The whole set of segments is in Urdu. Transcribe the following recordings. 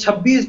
26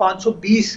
520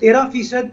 13%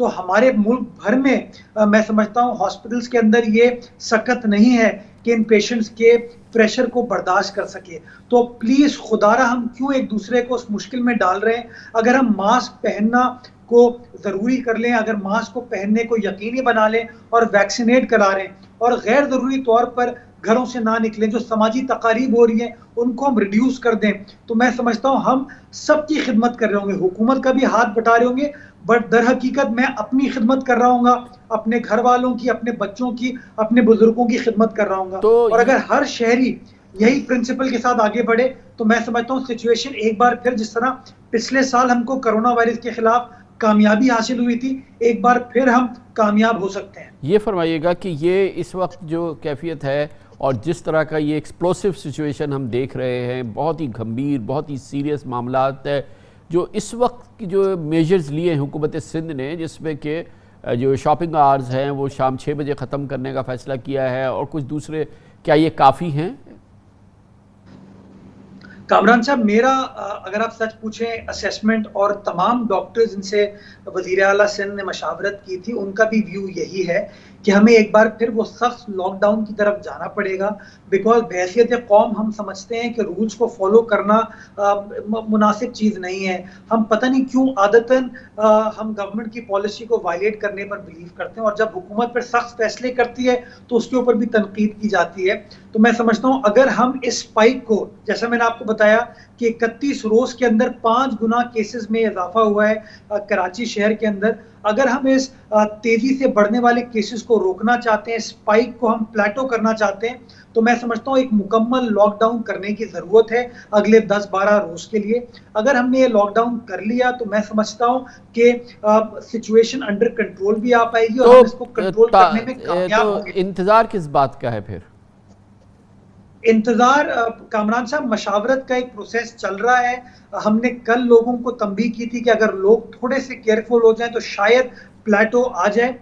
تو ہمارے ملک بھر میں میں سمجھتا ہوں ہاسپٹلس کے اندر یہ سکت نہیں ہے کہ ان پیشنٹس کے پریشر کو برداشت کر سکے. تو پلیز خدا را ہم کیوں ایک دوسرے کو اس مشکل میں ڈال رہے ہیں؟ اگر ہم ماسک پہننا کو ضروری کر لیں، اگر ماسک کو پہننے کو یقینی بنا لیں اور ویکسینیٹ کرا رہے ہیں اور غیر ضروری طور پر گھروں سے نہ نکلیں، جو سماجی تقاریب ہو رہی ہیں ان کو ہم ریڈیوس کر دیں، تو میں سمجھتا ہوں ہم سب کی خدمت کر رہے ہوں گے. حکومت کا بھی ہاتھ بٹا رہے ہوں گے، بٹ در حقیقت میں اپنی خدمت کر رہا ہوں گا، اپنے گھر والوں کی، اپنے بچوں کی، اپنے بزرگوں کی خدمت کر رہا ہوں گا. اور اگر ہر شہری یہی پرنسپل کے ساتھ آگے بڑھے تو میں سمجھتا ہوں سچویشن ایک بار پھر جس طرح پچھلے سال ہم کو کرونا وائرس کے خلاف کامیابی حاصل ہوئی تھی، ایک بار پھر ہم کامیاب ہو سکتے ہیں. یہ فرمائیے گا کہ یہ اس وقت جو کیفیت ہے اور جس طرح کا یہ ایکسپلوسیو سچویشن ہم دیکھ رہے ہیں، بہت ہی گھمبیر، بہت ہی سیریس معاملات ہے جو اس وقت کی جو میجرز لیے ہیں حکومت سندھ نے، جس میں کہ جو شاپنگ آورز ہیں وہ شام 6 بجے ختم کرنے کا فیصلہ کیا ہے اور کچھ دوسرے، کیا یہ کافی ہیں؟ کامران صاحب، میرا اگر آپ سچ پوچھیں اسیسمنٹ اور تمام ڈاکٹرز ان سے وزیر اعلیٰ سندھ نے مشاورت کی تھی، ان کا بھی ویو یہی ہے کہ ہمیں ایک بار پھر وہ سخت لاک ڈاؤن کی طرف جانا پڑے گا، بیکاز بحیثیت قوم ہم سمجھتے ہیں کہ رولز کو فالو کرنا مناسب چیز نہیں ہے. ہم پتہ نہیں کیوں عادتاً ہم گورنمنٹ کی پالیسی کو وائلیٹ کرنے پر بلیو کرتے ہیں، اور جب حکومت پر سخت فیصلے کرتی ہے تو اس کے اوپر بھی تنقید کی جاتی ہے. تو میں سمجھتا ہوں اگر ہم اس اسپائک کو، جیسا میں نے آپ کو بتایا کہ 31 روز کے اندر 5 گنا کیسز میں اضافہ ہوا ہے کراچی شہر کے اندر، اگر ہم اس تیزی سے بڑھنے والے کیسز کو روکنا چاہتے ہیں، اسپائک کو ہم پلیٹو کرنا چاہتے ہیں، تو میں سمجھتا ہوں ایک مکمل لاک ڈاؤن کرنے کی ضرورت ہے اگلے 10-12 روز کے لیے. اگر ہم نے یہ لاک ڈاؤن کر لیا تو میں سمجھتا ہوں کہ سچویشن انڈر کنٹرول بھی آ پائے گی اور ہم اس کو کنٹرول کرنے میں کامیاب ہوں گے. انتظار کس بات کا ہے پھر؟ انتظار کامران صاحب، مشاورت کا ایک پروسیس چل رہا ہے. ہم نے کل لوگوں کو تنبیہ کی تھی کہ اگر لوگ تھوڑے سے کیئرفل ہو جائیں تو شاید پلیٹو آ جائے.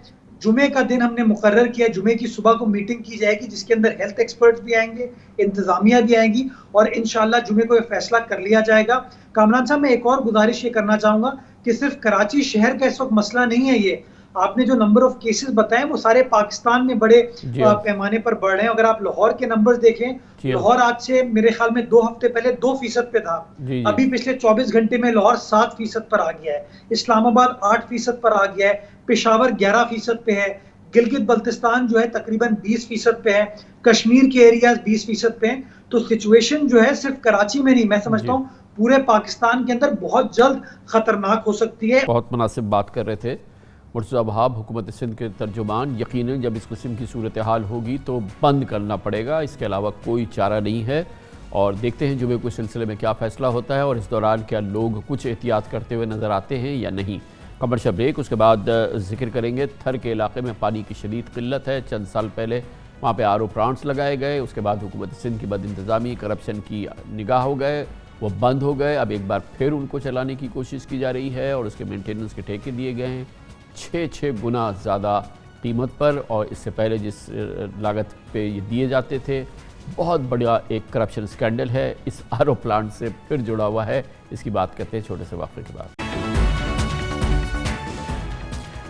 جمعے کا دن ہم نے مقرر کیا، جمعے کی صبح کو میٹنگ کی جائے گی جس کے اندر ہیلتھ ایکسپرٹس بھی آئیں گے، انتظامیہ بھی آئیں گی، اور انشاءاللہ جمعے کو یہ فیصلہ کر لیا جائے گا. کامران صاحب، میں ایک اور گزارش یہ کرنا چاہوں گا کہ صرف کراچی شہر کا اس وقت مسئلہ نہیں ہے. یہ آپ نے جو نمبر آف کیسز بتائے وہ سارے پاکستان میں بڑے پیمانے پر بڑھ رہے ہیں. اگر آپ لاہور کے نمبرز دیکھیں، لاہور آج سے میرے خیال میں 2 ہفتے پہلے 2% پہ تھا، ابھی پچھلے 24 گھنٹے میں لاہور 7% پر آ گیا ہے، اسلام آباد 8% پر آ گیا ہے، پشاور 11% پہ ہے، گلگت بلتستان جو ہے تقریباً 20% پہ ہے، کشمیر کے ایریاز 20% پہ ہیں. تو سچویشن جو ہے صرف کراچی میں نہیں، میں سمجھتا ہوں پورے پاکستان کے اندر بہت جلد خطرناک ہو سکتی ہے. بہت مناسب بات کر رہے تھے مرتضیٰ وہاب، حکومت سندھ کے ترجمان. یقیناً جب اس قسم کی صورتحال ہوگی تو بند کرنا پڑے گا، اس کے علاوہ کوئی چارہ نہیں ہے. اور دیکھتے ہیں جمعے کو اس سلسلے میں کیا فیصلہ ہوتا ہے اور اس دوران کیا لوگ کچھ احتیاط کرتے ہوئے نظر آتے ہیں یا نہیں. کمرشل بریک، اس کے بعد ذکر کریں گے تھر کے علاقے میں پانی کی شدید قلت ہے. چند سال پہلے وہاں پہ RO پلانٹس لگائے گئے، اس کے بعد حکومت سندھ کی بد انتظامی، کرپشن کی نگاہ ہو گئے، وہ بند ہو گئے. اب ایک بار پھر ان کو چلانے کی کوشش کی جا رہی ہے اور اس کے مینٹیننس کے ٹھیکے دیے گئے ہیں 6 گنا زیادہ قیمت پر، اور اس سے پہلے جس لاگت پہ یہ دیے جاتے تھے. بہت بڑا ایک کرپشن سکینڈل ہے اس RO پلانٹ سے پھر جڑا ہوا ہے. اس کی بات کرتے ہیں چھوٹے سے وقفے کے بعد.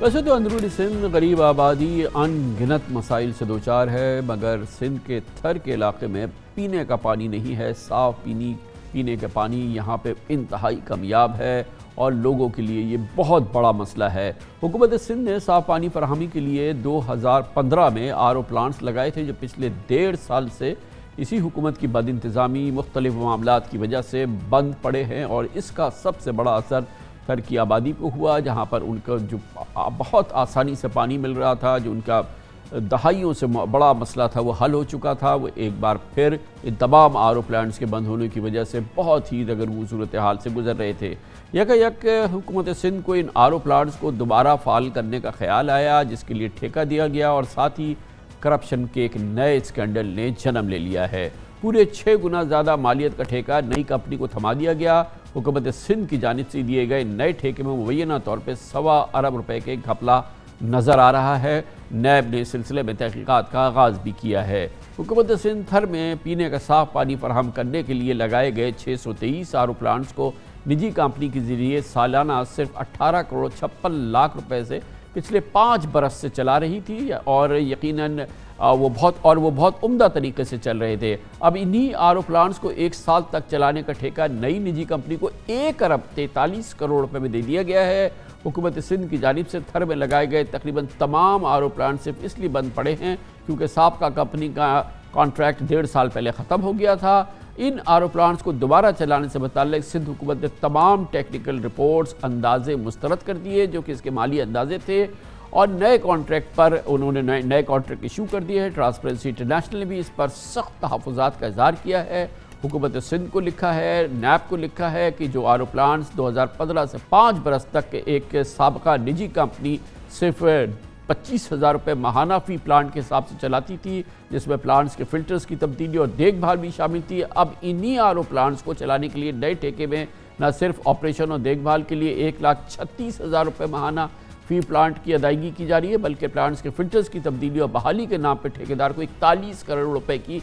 ویسے تو اندرونی سندھ غریب آبادی ان گنت مسائل سے دوچار ہے، مگر سندھ کے تھر کے علاقے میں پینے کا پانی نہیں ہے. صاف پینے کا پانی یہاں پہ انتہائی کمیاب ہے اور لوگوں کے لیے یہ بہت بڑا مسئلہ ہے. حکومت سندھ نے صاف پانی فراہمی کے لیے 2015 میں RO پلانٹس لگائے تھے جو پچھلے 1.5 سال سے اسی حکومت کی بد انتظامی، مختلف معاملات کی وجہ سے بند پڑے ہیں. اور اس کا سب سے بڑا اثر تھر کی آبادی پہ ہوا، جہاں پر ان کا جو بہت آسانی سے پانی مل رہا تھا، جو ان کا دہائیوں سے بڑا مسئلہ تھا، وہ حل ہو چکا تھا. وہ ایک بار پھر ان تمام RO پلانٹس کے بند ہونے کی وجہ سے بہت ہی دگرگوں صورتحال سے گزر رہے تھے. یک حکومت سندھ کو ان RO پلانٹس کو دوبارہ فعال کرنے کا خیال آیا، جس کے لیے ٹھیکہ دیا گیا اور ساتھ ہی کرپشن کے ایک نئے اسکینڈل نے جنم لے لیا ہے. پورے 6 گنا زیادہ مالیت کا ٹھیکہ نئی کمپنی کو تھما دیا گیا. حکومت سندھ کی جانب سے دیے گئے نئے ٹھیکے میں مبینہ طور پہ 1.25 ارب روپے کے گھپلا نظر آ رہا ہے. نیب نے اس سلسلے میں تحقیقات کا آغاز بھی کیا ہے. حکومت سندھ تھر میں پینے کا صاف پانی فراہم کرنے کے لیے لگائے گئے 623 RO پلانٹس کو نجی کمپنی کے ذریعے سالانہ صرف 18 کروڑ 56 لاکھ روپے سے پچھلے 5 برس سے چلا رہی تھی اور یقیناً وہ بہت عمدہ طریقے سے چل رہے تھے۔ اب انہی آر او پلانٹس کو 1 سال تک چلانے کا ٹھیکہ نئی نجی کمپنی کو 1 ارب 43 کروڑ روپے میں دے دیا گیا ہے۔ حکومت سندھ کی جانب سے تھر میں لگائے گئے تقریباً تمام آر او پلانٹ صرف اس لیے بند پڑے ہیں کیونکہ سابقہ کمپنی کا کانٹریکٹ 1.5 سال پہلے ختم ہو گیا تھا۔ ان آر او پلانٹس کو دوبارہ چلانے سے متعلق سندھ حکومت نے تمام ٹیکنیکل رپورٹس اندازے مسترد کر دیے جو کہ اس کے مالی اندازے تھے اور نئے کانٹریکٹ پر انہوں نے نئے کانٹریکٹ ایشو کر دیے ہیں۔ ٹرانسپیرنسی انٹرنیشنل نے بھی اس پر سخت تحفظات کا اظہار کیا ہے۔ حکومت سندھ کو لکھا ہے، نیب کو لکھا ہے کہ جو آر او پلانٹس 2015 سے 5 برس تک ایک سابقہ نجی کمپنی صرف 25,000 روپے ماہانہ فی پلانٹ کے حساب سے چلاتی تھی، جس میں پلانٹس کے فلٹرز کی تبدیلی اور دیکھ بھال بھی شامل تھی، اب انہی آر او پلانٹس کو چلانے کے لیے نئے ٹھیکے میں نہ صرف آپریشن اور دیکھ بھال کے لیے 1,36,000 روپے ماہانہ فی پلانٹ کی ادائیگی کی جا رہی ہے، بلکہ پلانٹس کے فلٹرز کی تبدیلی اور بحالی کے نام پر ٹھیکیدار کو 41 کروڑ روپے کی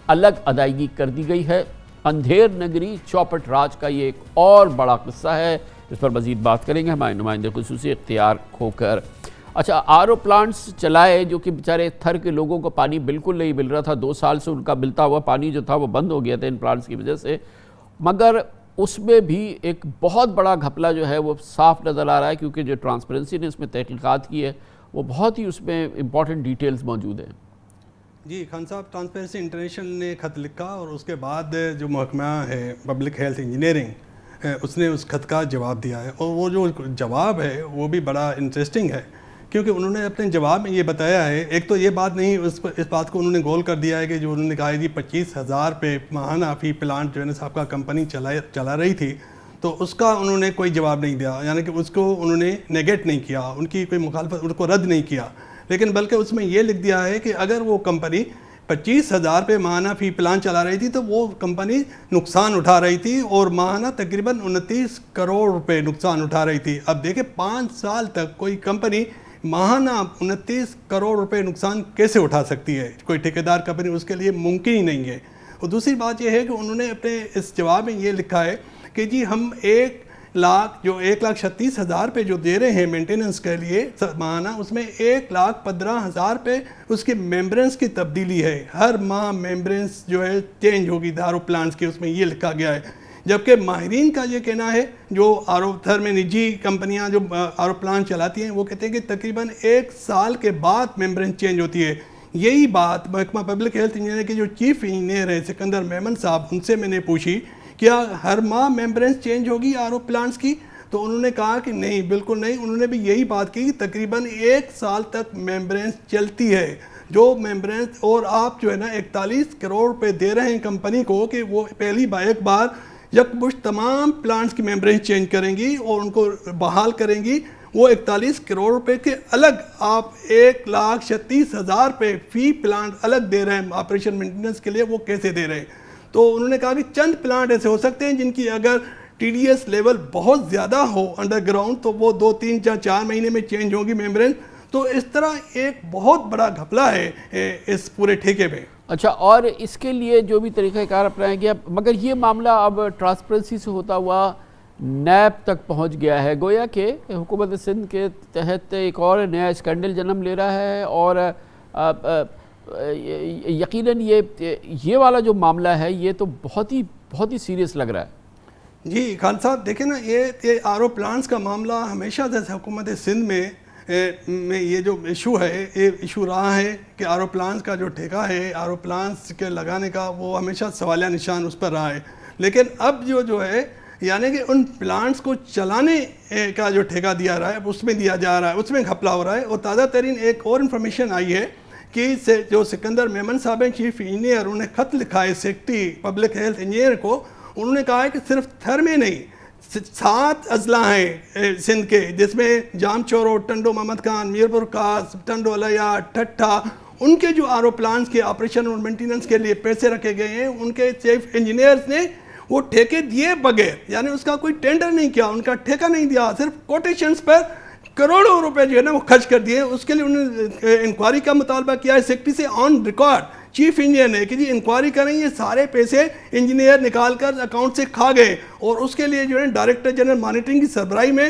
الگ ادائیگی کر دی گئی ہے۔ اندھیر نگری چوپٹ راج کا یہ ایک اور بڑا قصہ ہے، اس پر مزید بات کریں گے ہمارے نمائندے خصوصی اختیار کھوکھر۔ اچھا، آر او پلانٹس چلائے جو کہ بیچارے تھر کے لوگوں کو پانی بالکل نہیں مل رہا تھا، 2 سال سے ان کا ملتا ہوا پانی جو تھا وہ بند ہو گیا تھا ان پلانٹس کی وجہ سے، مگر اس میں بھی ایک بہت بڑا گھپلہ جو ہے وہ صاف نظر آ رہا ہے کیونکہ جو ٹرانسپیرنسی نے اس میں تحقیقات کی ہے وہ بہت ہی اس میں امپورٹنٹ ڈیٹیلز موجود ہیں۔ جی خان صاحب، ٹرانسپیرنسی انٹرنیشنل نے خط لکھا اور اس کے بعد جو محکمہ ہے پبلک ہیلتھ انجینئرنگ اس نے اس خط کا جواب دیا ہے، اور وہ جو جواب ہے وہ بھی بڑا انٹرسٹنگ ہے کیونکہ انہوں نے اپنے جواب میں یہ بتایا ہے، ایک تو یہ بات نہیں، اس بات کو انہوں نے گول کر دیا ہے کہ جو انہوں نے کہا ہے جی 25,000 پہ ماہانہ فی پلانٹ جو ہے نا صاحب کا کمپنی چلا رہی تھی، تو اس کا انہوں نے کوئی جواب نہیں دیا، یعنی کہ اس کو انہوں نے نیگیٹ نہیں کیا، ان کی کوئی مخالفت، ان کو رد نہیں کیا، لیکن بلکہ اس میں یہ لکھ دیا ہے کہ اگر وہ کمپنی 25,000 پہ ماہانہ فی پلان چلا رہی تھی تو وہ کمپنی نقصان اٹھا رہی تھی اور ماہانہ تقریباً 29 کروڑ روپے نقصان اٹھا رہی تھی۔ اب دیکھیں 5 سال تک کوئی کمپنی ماہانہ 29 کروڑ روپے نقصان کیسے اٹھا سکتی ہے؟ کوئی ٹھیکیدار کمپنی اس کے لیے ممکن ہی نہیں ہے۔ اور دوسری بات یہ ہے کہ انہوں نے اپنے اس جواب میں یہ لکھا ہے کہ جی ہم 1,36,000 پہ جو دے رہے ہیں مینٹیننس کے لیے ماہانہ، اس میں 1,15,000 پہ اس کے ممبرنس کی تبدیلی ہے، ہر ماہ ممبرنس جو ہے چینج ہوگی آر او پلانٹس کی، اس میں یہ لکھا گیا ہے، جبکہ ماہرین کا یہ کہنا ہے جو آر او تھر میں نجی کمپنیاں جو آر او پلانٹ چلاتی ہیں وہ کہتے ہیں کہ تقریباً 1 سال کے بعد ممبرنس چینج ہوتی ہے۔ یہی بات محکمہ پبلک ہیلتھ انجینئر کے جو چیف انجینئر ہیں سکندر میمن صاحب، ان سے میں نے پوچھی کیا ہر ماہ ممبرنس چینج ہوگی آر او پلانٹس کی، تو انہوں نے کہا کہ نہیں، بالکل نہیں۔ انہوں نے بھی یہی بات کی کہ تقریباً 1 سال تک ممبرنس چلتی ہے، جو ممبرنس، اور آپ جو ہے نا 41 کروڑ روپے دے رہے ہیں کمپنی کو کہ وہ ایک بار یکمشت تمام پلانٹس کی ممبرنس چینج کریں گی اور ان کو بحال کریں گی، وہ 41 کروڑ روپے کے الگ آپ 1,36,000 پہ فی پلانٹ الگ دے رہے ہیں آپریشن مینٹیننس کے لیے، وہ کیسے دے رہے ہیں؟ تو انہوں نے کہا کہ چند پلانٹ ایسے ہو سکتے ہیں جن کی اگر ٹی ڈی ایس لیول بہت زیادہ ہو انڈر گراؤنڈ تو وہ 2, 3 یا 4 مہینے میں چینج ہوگی ممبرنس۔ تو اس طرح ایک بہت بڑا گھپلہ ہے اس پورے ٹھیکے میں۔ اچھا، اور اس کے لیے جو بھی طریقہ کار اپنایا گیا، مگر یہ معاملہ اب ٹرانسپیرنسی سے ہوتا ہوا نیب تک پہنچ گیا ہے، گویا کہ حکومت سندھ کے تحت ایک اور نیا اسکینڈل جنم لے رہا ہے، اور یقیناً یہ والا جو معاملہ ہے یہ تو بہت ہی سیریس لگ رہا ہے۔ جی خان صاحب دیکھیں نا، یہ آر او پلانٹس کا معاملہ ہمیشہ جیسے حکومت سندھ میں یہ جو ایشو ہے، یہ ایشو رہا ہے کہ آر او پلانٹس کا جو ٹھیکہ ہے آر او پلانٹس کے لگانے کا، وہ ہمیشہ سوالیہ نشان اس پر رہا ہے، لیکن اب جو ہے یعنی کہ ان پلانٹس کو چلانے کا جو ٹھیکہ دیا رہا ہے اس میں دیا جا رہا ہے، اس میں گھپلا ہو رہا ہے۔ اور تازہ ترین ایک اور انفارمیشن آئی ہے کہ جو سکندر میمن صاحب ہیں چیف انجینئر، انہوں نے خط لکھا ہے سیکٹری پبلک ہیلتھ انجینئر کو، انہوں نے کہا ہے کہ صرف تھر میں نہیں 7 اضلاع ہیں سندھ کے، جس میں جام چورو، ٹنڈو محمد خان، میرپور خاص، ٹنڈو علیہ، ٹھٹھا، ان کے جو آر او پلانٹس کے آپریشن اور مینٹیننس کے لیے پیسے رکھے گئے ہیں، ان کے چیف انجینئرز نے وہ ٹھیکے دیے بغیر، یعنی اس کا کوئی ٹینڈر نہیں کیا، ان کا ٹھیکہ نہیں دیا، صرف کوٹیشنز پر کروڑوں روپے جو ہے نا وہ خرچ کر دیے۔ اس کے لیے انہوں نے انکوائری کا مطالبہ کیا ہے سیکٹری سے آن ریکارڈ، چیف انجینئر نے کہ جی انکوائری کریں، یہ سارے پیسے انجینئر نکال کر اکاؤنٹ سے کھا گئے، اور اس کے لیے جو ہے ڈائریکٹر جنرل مانیٹرنگ کی سربراہی میں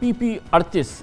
PP 38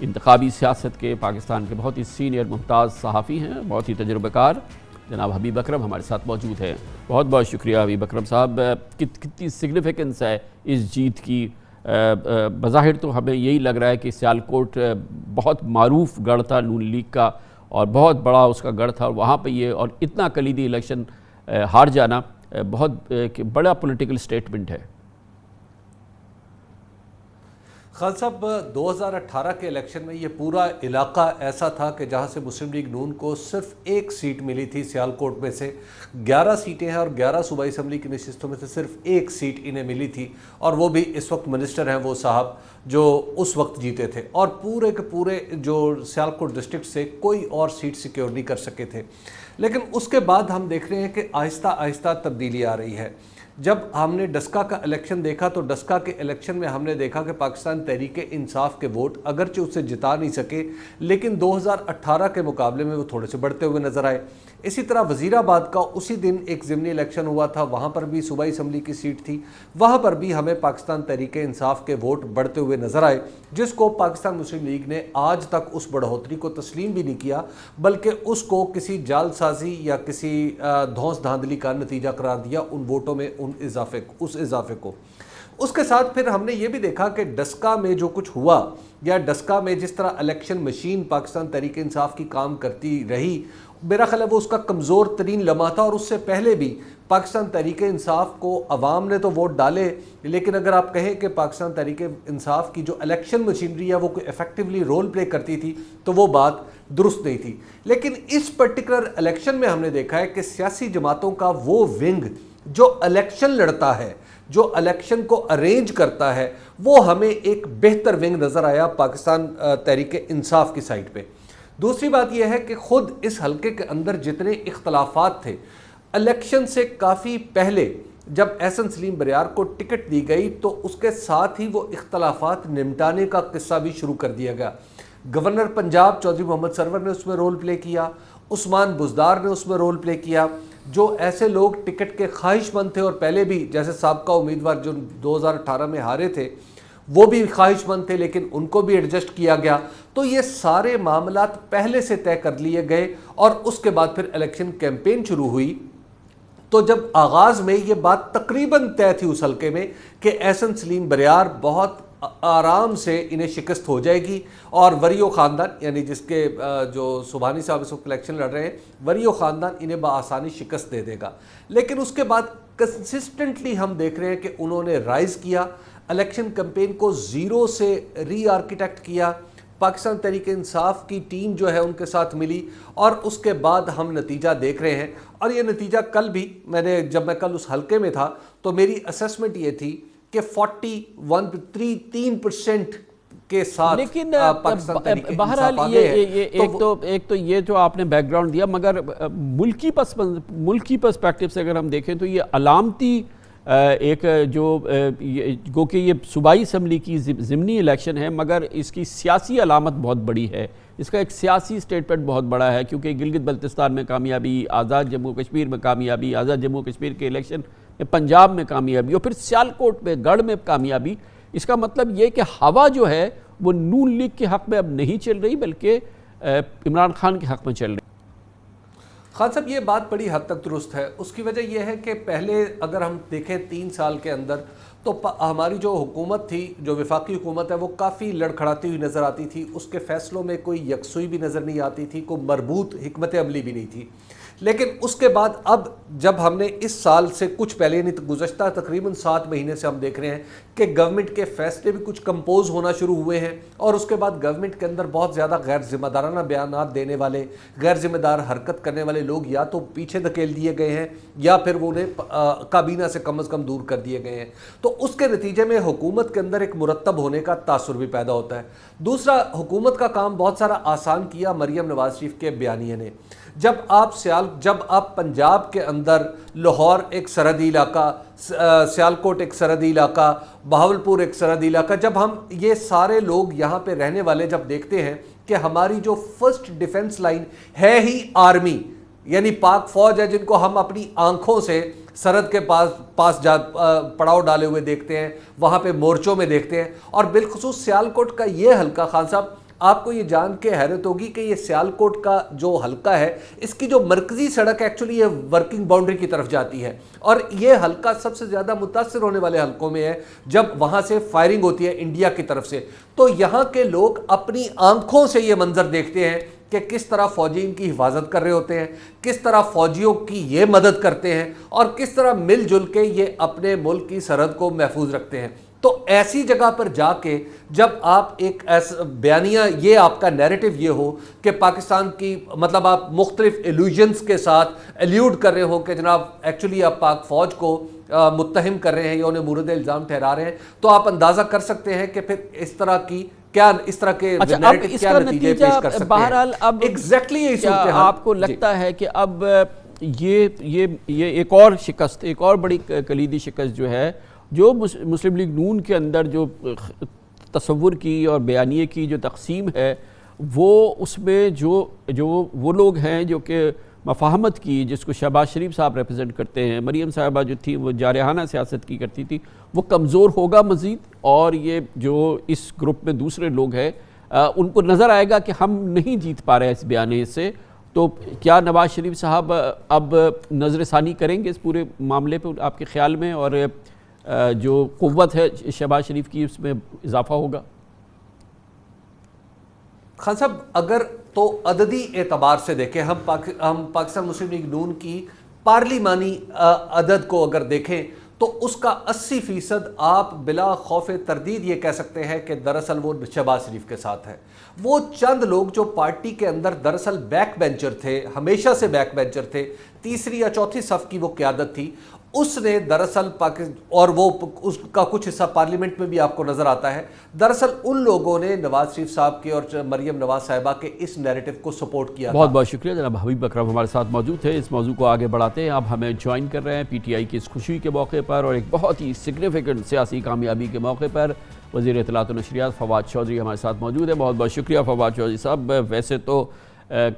انتخابی سیاست کے پاکستان کے بہت ہی سینئر ممتاز صحافی ہیں، بہت ہی تجربہ کار جناب حبیب اکرم ہمارے ساتھ موجود ہیں۔ بہت بہت شکریہ حبیب اکرم صاحب۔ کتنی سگنیفیکنس ہے اس جیت کی؟ بظاہر تو ہمیں یہی لگ رہا ہے کہ سیالکوٹ بہت معروف گڑھ تھا نون لیگ کا اور بہت بڑا اس کا گڑھ تھا، اور وہاں پہ یہ اور اتنا کلیدی الیکشن ہار جانا بہت بڑا پولیٹیکل سٹیٹمنٹ ہے۔ خان صاحب، 2018 کے الیکشن میں یہ پورا علاقہ ایسا تھا کہ جہاں سے مسلم لیگ نون کو صرف ایک سیٹ ملی تھی سیالکوٹ میں سے۔ 11 سیٹیں ہیں اور 11 صوبائی اسمبلی کی نشستوں میں سے صرف ایک سیٹ انہیں ملی تھی، اور وہ بھی اس وقت منسٹر ہیں وہ صاحب جو اس وقت جیتے تھے، اور پورے کے پورے جو سیالکوٹ ڈسٹرکٹ سے کوئی اور سیٹ سیکیور نہیں کر سکے تھے۔ لیکن اس کے بعد ہم دیکھ رہے ہیں کہ آہستہ آہستہ تبدیلی آ رہی ہے۔ جب ہم نے ڈسکا کا الیکشن دیکھا تو ڈسکا کے الیکشن میں ہم نے دیکھا کہ پاکستان تحریک انصاف کے ووٹ اگرچہ اسے جتا نہیں سکے، لیکن 2018 کے مقابلے میں وہ تھوڑے سے بڑھتے ہوئے نظر آئے۔ اسی طرح وزیر آباد کا اسی دن ایک ضمنی الیکشن ہوا تھا، وہاں پر بھی صوبائی اسمبلی کی سیٹ تھی، وہاں پر بھی ہمیں پاکستان تحریک انصاف کے ووٹ بڑھتے ہوئے نظر آئے، جس کو پاکستان مسلم لیگ نے آج تک اس بڑھوتری کو تسلیم بھی نہیں کیا، بلکہ اس کو کسی جال سازی یا کسی دھونس دھاندلی کا نتیجہ قرار دیا ان ووٹوں میں اس اضافے کو۔ اس کے ساتھ پھر ہم نے یہ بھی دیکھا کہ ڈسکا میں جو کچھ ہوا، یا ڈسکا میں جس طرح الیکشن مشین پاکستان تحریک انصاف کی کام کرتی رہی، میرا خیال ہے وہ اس کا کمزور ترین لمحہ تھا۔ اور اس سے پہلے بھی پاکستان تحریک انصاف کو عوام نے تو ووٹ ڈالے، لیکن اگر آپ کہیں کہ پاکستان تحریک انصاف کی جو الیکشن مشینری ہے وہ کوئی ایفیکٹولی رول پلے کرتی تھی تو وہ بات درست نہیں تھی۔ لیکن اس پرٹیکولر الیکشن میں ہم نے دیکھا ہے کہ سیاسی جماعتوں کا وہ ونگ جو الیکشن لڑتا ہے، جو الیکشن کو ارینج کرتا ہے، وہ ہمیں ایک بہتر ونگ نظر آیا پاکستان تحریک انصاف کی سائٹ پہ۔ دوسری بات یہ ہے کہ خود اس حلقے کے اندر جتنے اختلافات تھے، الیکشن سے کافی پہلے جب احسن سلیم بریار کو ٹکٹ دی گئی تو اس کے ساتھ ہی وہ اختلافات نمٹانے کا قصہ بھی شروع کر دیا گیا۔ گورنر پنجاب چودھری محمد سرور نے اس میں رول پلے کیا، عثمان بزدار نے اس میں رول پلے کیا، جو ایسے لوگ ٹکٹ کے خواہش مند تھے اور پہلے بھی جیسے سابقہ امیدوار جو 2018 میں ہارے تھے وہ بھی خواہش مند تھے، لیکن ان کو بھی ایڈجسٹ کیا گیا۔ تو یہ سارے معاملات پہلے سے طے کر لیے گئے، اور اس کے بعد پھر الیکشن کیمپین شروع ہوئی۔ تو جب آغاز میں یہ بات تقریباً طے تھی اس حلقے میں کہ احسن سلیم بریار بہت آرام سے انہیں شکست ہو جائے گی، اور وریو خاندان یعنی جس کے جو سبحانی صاحب اس وقت الیکشن لڑ رہے ہیں، وریو خاندان انہیں بآسانی شکست دے دے گا۔ لیکن اس کے بعد کنسسٹنٹلی ہم دیکھ رہے ہیں کہ انہوں نے رائز کیا، الیکشن کیمپین کو زیرو سے ری آرکیٹیکٹ کیا، پاکستان تحریک انصاف کی ٹیم جو ہے ان کے ساتھ ملی، اور اس کے بعد ہم نتیجہ دیکھ رہے ہیں۔ اور یہ نتیجہ کل بھی جب میں کل اس حلقے میں تھا تو میری اسیسمنٹ یہ تھی کہ 43% کے ساتھ لیکن پاکستان تحریک بہرحال انصاف آگے ہے۔ ایک تو یہ جو آپ نے بیک گراؤنڈ دیا، مگر ملکی پرسپیکٹیو سے اگر ہم دیکھیں تو یہ علامتی ایک جو گو کہ یہ صوبائی اسمبلی کی ضمنی الیکشن ہے، مگر اس کی سیاسی علامت بہت بڑی ہے، اس کا ایک سیاسی سٹیٹمنٹ بہت بڑا ہے، کیونکہ گلگت بلتستان میں کامیابی، آزاد جموں کشمیر میں کامیابی، آزاد جموں کشمیر کے الیکشن میں پنجاب میں کامیابی، اور پھر سیالکوٹ میں گڑھ میں کامیابی۔ اس کا مطلب یہ کہ ہوا جو ہے وہ نون لیگ کے حق میں اب نہیں چل رہی، بلکہ عمران خان کے حق میں چل رہی۔ خان صاحب، یہ بات بڑی حد تک درست ہے۔ اس کی وجہ یہ ہے کہ پہلے اگر ہم دیکھیں 3 سال کے اندر تو ہماری جو حکومت تھی، جو وفاقی حکومت ہے، وہ کافی لڑکھڑاتی ہوئی نظر آتی تھی، اس کے فیصلوں میں کوئی یکسوئی بھی نظر نہیں آتی تھی، کوئی مربوط حکمت عملی بھی نہیں تھی۔ لیکن اس کے بعد اب جب ہم نے اس سال سے کچھ پہلے یعنی گزشتہ تقریباً 7 مہینے سے ہم دیکھ رہے ہیں کہ گورنمنٹ کے فیصلے بھی کچھ کمپوز ہونا شروع ہوئے ہیں، اور اس کے بعد گورنمنٹ کے اندر بہت زیادہ غیر ذمہ دارانہ بیانات دینے والے، غیر ذمہ دار حرکت کرنے والے لوگ یا تو پیچھے دھکیل دیے گئے ہیں، یا پھر وہ انہیں کابینہ سے کم از کم دور کر دیے گئے ہیں۔ تو اس کے نتیجے میں حکومت کے اندر ایک مرتب ہونے کا تاثر بھی پیدا ہوتا ہے۔ دوسرا، حکومت کا کام بہت سارا آسان کیا مریم نواز شریف کے بیانیے نے۔ جب آپ پنجاب کے اندر لاہور ایک سرحدی علاقہ، سیالکوٹ ایک سرحدی علاقہ، بہاولپور ایک سرحدی علاقہ، جب ہم یہ سارے لوگ یہاں پہ رہنے والے جب دیکھتے ہیں کہ ہماری جو فرسٹ ڈیفنس لائن ہے ہی آرمی، یعنی پاک فوج ہے، جن کو ہم اپنی آنکھوں سے سرحد کے پاس پڑاؤ ڈالے ہوئے دیکھتے ہیں، وہاں پہ مورچوں میں دیکھتے ہیں، اور بالخصوص سیالکوٹ کا یہ حلقہ خان صاحب آپ کو یہ جان کے حیرت ہوگی کہ یہ سیالکوٹ کا جو حلقہ ہے اس کی جو مرکزی سڑک ایکچولی یہ ورکنگ باؤنڈری کی طرف جاتی ہے، اور یہ حلقہ سب سے زیادہ متاثر ہونے والے حلقوں میں ہے جب وہاں سے فائرنگ ہوتی ہے انڈیا کی طرف سے. تو یہاں کے لوگ اپنی آنکھوں سے یہ منظر دیکھتے ہیں کہ کس طرح فوجی ان کی حفاظت کر رہے ہوتے ہیں، کس طرح فوجیوں کی یہ مدد کرتے ہیں، اور کس طرح مل جل کے یہ اپنے ملک کی سرحد کو محفوظ رکھتے ہیں. تو ایسی جگہ پر جا کے جب آپ ایک ایسا بیانیہ، یہ آپ کا نیریٹو یہ ہو کہ پاکستان کی مطلب آپ مختلف ایلوژنز کے ساتھ ایلیوڈ کر رہے ہو کہ جناب ایکچولی آپ پاک فوج کو متہم کر رہے ہیں یا انہیں مورد الزام ٹھہرا رہے ہیں، تو آپ اندازہ کر سکتے ہیں کہ پھر اس طرح کی کیا، اس طرح کے نیریٹو کیا نتیجے پیش کر سکتے ہیں. بہرحال اب ایگزیکٹلی یہی صورتحال آپ کو لگتا ہے کہ اب یہ ایک اور شکست، ایک اور بڑی کلیدی شکست جو ہے، جو مسلم لیگ نون کے اندر جو تصور کی اور بیانیے کی جو تقسیم ہے، وہ اس میں جو وہ لوگ ہیں جو کہ مفاہمت کی، جس کو شہباز شریف صاحب ریپرزینٹ کرتے ہیں، مریم صاحبہ جو تھی وہ جارحانہ سیاست کی کرتی تھی، وہ کمزور ہوگا مزید، اور یہ جو اس گروپ میں دوسرے لوگ ہیں ان کو نظر آئے گا کہ ہم نہیں جیت پا رہے اس بیانیے سے. تو کیا نواز شریف صاحب اب نظر ثانی کریں گے اس پورے معاملے پہ آپ کے خیال میں، اور جو قوت ہے شہباز شریف کی اس میں اضافہ ہوگا؟ خان صاحب اگر تو عددی اعتبار سے دیکھیں، ہم پاکستان مسلم لیگ نون کی پارلیمانی عدد کو اگر دیکھیں تو اس کا 80% آپ بلا خوف تردید یہ کہہ سکتے ہیں کہ دراصل وہ شہباز شریف کے ساتھ ہے. وہ چند لوگ جو پارٹی کے اندر دراصل بیک بینچر تھے، ہمیشہ سے بیک بینچر تھے، تیسری یا چوتھی صف کی وہ قیادت تھی، اس نے دراصل اور وہ اس کا کچھ حصہ پارلیمنٹ میں بھی آپ کو نظر آتا ہے، دراصل ان لوگوں نے نواز شریف صاحب کے اور مریم نواز صاحبہ کے اس نیریٹو کو سپورٹ کیا. بہت بہت شکریہ جناب حبیب اکرم ہمارے ساتھ موجود تھے. اس موضوع کو آگے بڑھاتے ہیں. اب ہمیں جوائن کر رہے ہیں پی ٹی آئی کی اس خوشی کے موقع پر اور ایک بہت ہی سگنیفیکنٹ سیاسی کامیابی کے موقع پر وزیر اطلاعات و نشریات فواد چودھری ہمارے ساتھ موجود ہیں. بہت بہت شکریہ فواد چودھری صاحب. ویسے تو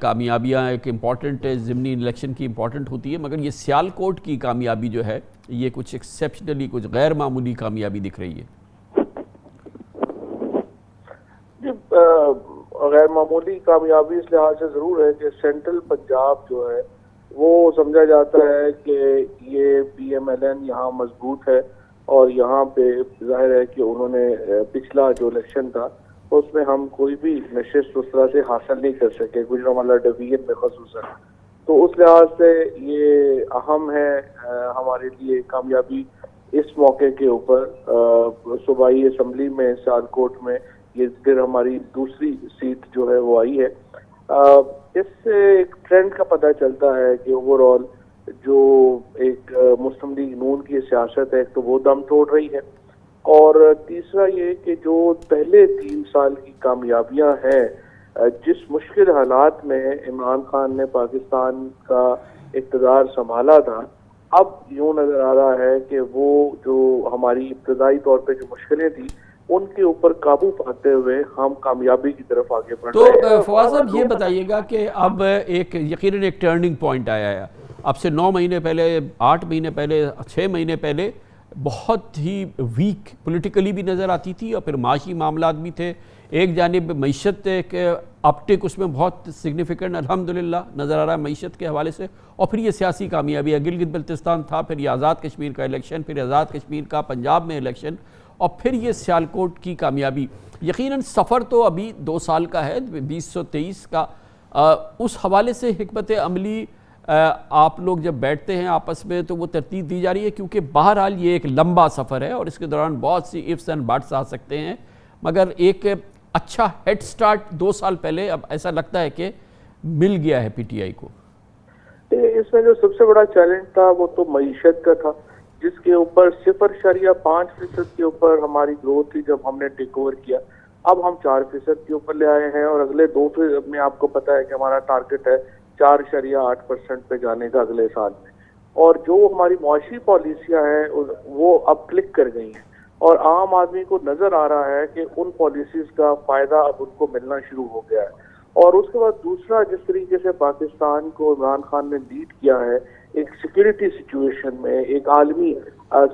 کامیابیاں ایک امپورٹنٹ ضمنی الیکشن کی امپورٹنٹ ہوتی ہے، مگر یہ سیالکوٹ کی کامیابی جو ہے یہ کچھ ایکسیپشنلی، کچھ غیر معمولی کامیابی دکھ رہی ہے. غیر معمولی کامیابی اس لحاظ سے ضرور ہے کہ سینٹرل پنجاب جو ہے وہ سمجھا جاتا ہے کہ یہ پی ایم ایل این یہاں مضبوط ہے، اور یہاں پہ ظاہر ہے کہ انہوں نے پچھلا جو الیکشن تھا اس میں ہم کوئی بھی نشست اس طرح سے حاصل نہیں کر سکے، گجرانوالہ ڈویژن میں خصوصاً. تو اس لحاظ سے یہ اہم ہے ہمارے لیے کامیابی اس موقع کے اوپر. صوبائی اسمبلی میں سیالکوٹ میں یہ پھر ہماری دوسری سیٹ جو ہے وہ آئی ہے. اس سے ایک ٹرینڈ کا پتہ چلتا ہے کہ اوور آل جو ایک مسلم لیگ نون کی سیاست ہے تو وہ دم توڑ رہی ہے، اور تیسرا یہ کہ جو پہلے 3 سال کی کامیابیاں ہیں، جس مشکل حالات میں عمران خان نے پاکستان کا اقتدار سنبھالا تھا، اب یوں نظر آ رہا ہے کہ وہ جو ہماری ابتدائی طور پہ جو مشکلیں تھیں ان کے اوپر قابو پاتے ہوئے ہم کامیابی کی طرف آگے بڑھ رہے ہیں. تو فواز صاحب یہ بتائیے گا کہ اب یقیناً ایک ٹرننگ پوائنٹ آیا ہے. اب سے 9 مہینے پہلے، 8 مہینے پہلے، 6 مہینے پہلے بہت ہی ویک پولیٹیکلی بھی نظر آتی تھی، اور پھر معاشی معاملات بھی تھے. ایک جانب معیشت ایک اپٹیک اس میں بہت سگنیفیکنٹ الحمدللہ نظر آ رہا ہے معیشت کے حوالے سے، اور پھر یہ سیاسی کامیابی ہے. گلگت بلتستان تھا، پھر یہ آزاد کشمیر کا الیکشن، پھر آزاد کشمیر کا پنجاب میں الیکشن، اور پھر یہ سیالکوٹ کی کامیابی. یقیناً سفر تو ابھی 2 سال کا ہے، 2023 کا. اس حوالے سے حکمت عملی آپ لوگ جب بیٹھتے ہیں آپس میں تو وہ ترتیب دی جا رہی ہے، کیونکہ بہرحال یہ ایک لمبا سفر ہے اور اس کے دوران بہت سی ifs and buts آ سکتے ہیں، مگر ایک اچھا ہیڈ سٹارٹ 2 سال پہلے اب ایسا لگتا ہے کہ مل گیا ہے پی ٹی آئی کو. اس میں جو سب سے بڑا چیلنج تھا وہ تو معیشت کا تھا، جس کے اوپر 0.5% کے اوپر ہماری گروتھ تھی جب ہم نے ٹیک اوور کیا. اب ہم 4% کے اوپر لے آئے ہیں، اور اگلے 2 میں آپ کو پتا ہے کہ ہمارا ٹارگٹ ہے 4.8% پہ جانے کا اگلے سال میں. اور جو ہماری معاشی پالیسیاں ہیں وہ اب کلک کر گئی ہیں، اور عام آدمی کو نظر آ رہا ہے کہ ان پالیسیز کا فائدہ اب ان کو ملنا شروع ہو گیا ہے. اور اس کے بعد دوسرا، جس طریقے سے پاکستان کو عمران خان نے لیڈ کیا ہے ایک سیکیورٹی سچویشن میں، ایک عالمی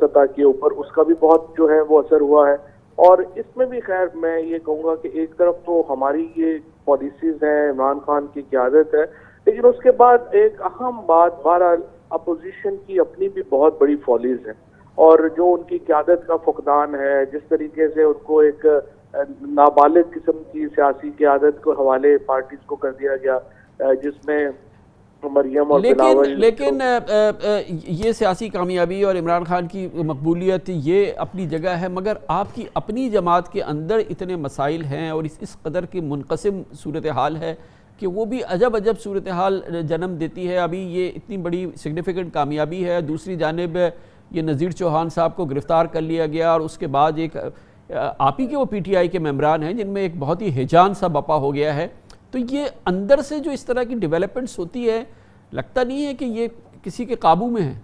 سطح کے اوپر، اس کا بھی بہت جو ہے وہ اثر ہوا ہے. اور اس میں بھی خیر میں یہ کہوں گا کہ ایک طرف تو ہماری یہ پالیسیز ہیں، عمران خان کی قیادت ہے، لیکن اس کے بعد ایک اہم بات بہرحال اپوزیشن کی اپنی بھی بہت بڑی فالیز ہے، اور جو ان کی قیادت کا فقدان ہے، جس طریقے سے ان کو ایک نابالغ قسم کی سیاسی قیادت کو حوالے پارٹیز کو کر دیا گیا، جس میں مریم اور بلاول. لیکن یہ سیاسی کامیابی اور عمران خان کی مقبولیت یہ اپنی جگہ ہے، مگر آپ کی اپنی جماعت کے اندر اتنے مسائل ہیں اور اس قدر کی منقسم صورتحال ہے کہ وہ بھی عجب صورتحال جنم دیتی ہے. ابھی یہ اتنی بڑی سگنیفیکنٹ کامیابی ہے، دوسری جانب یہ نذیر چوہان صاحب کو گرفتار کر لیا گیا، اور اس کے بعد ایک آپ ہی کے وہ پی ٹی آئی کے ممبران ہیں جن میں ایک بہت ہی ہیجان سا بپا ہو گیا ہے. تو یہ اندر سے جو اس طرح کی ڈیولپمنٹس ہوتی ہے، لگتا نہیں ہے کہ یہ کسی کے قابو میں ہے؟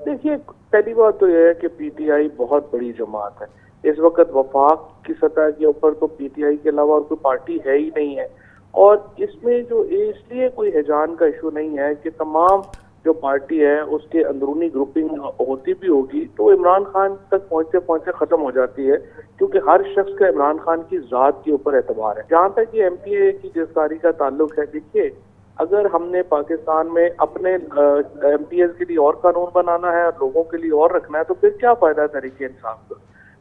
دیکھیے، پہلی بات تو یہ ہے کہ پی ٹی آئی بہت بڑی جماعت ہے. اس وقت وفاق کی سطح کے اوپر تو پی ٹی آئی کے علاوہ اور کوئی پارٹی ہے ہی نہیں ہے، اور اس میں جو اس لیے کوئی ہیجان کا ایشو نہیں ہے کہ تمام جو پارٹی ہے اس کے اندرونی گروپنگ ہوتی بھی ہوگی تو عمران خان تک پہنچتے پہنچتے ختم ہو جاتی ہے، کیونکہ ہر شخص کا عمران خان کی ذات کے اوپر اعتبار ہے. جہاں تک یہ ایم پی اے کی گرفتاری کا تعلق ہے، دیکھیے اگر ہم نے پاکستان میں اپنے ایم پی ایز کے لیے اور قانون بنانا ہے اور لوگوں کے لیے اور رکھنا ہے تو پھر کیا فائدہ تحریک انصاف کا؟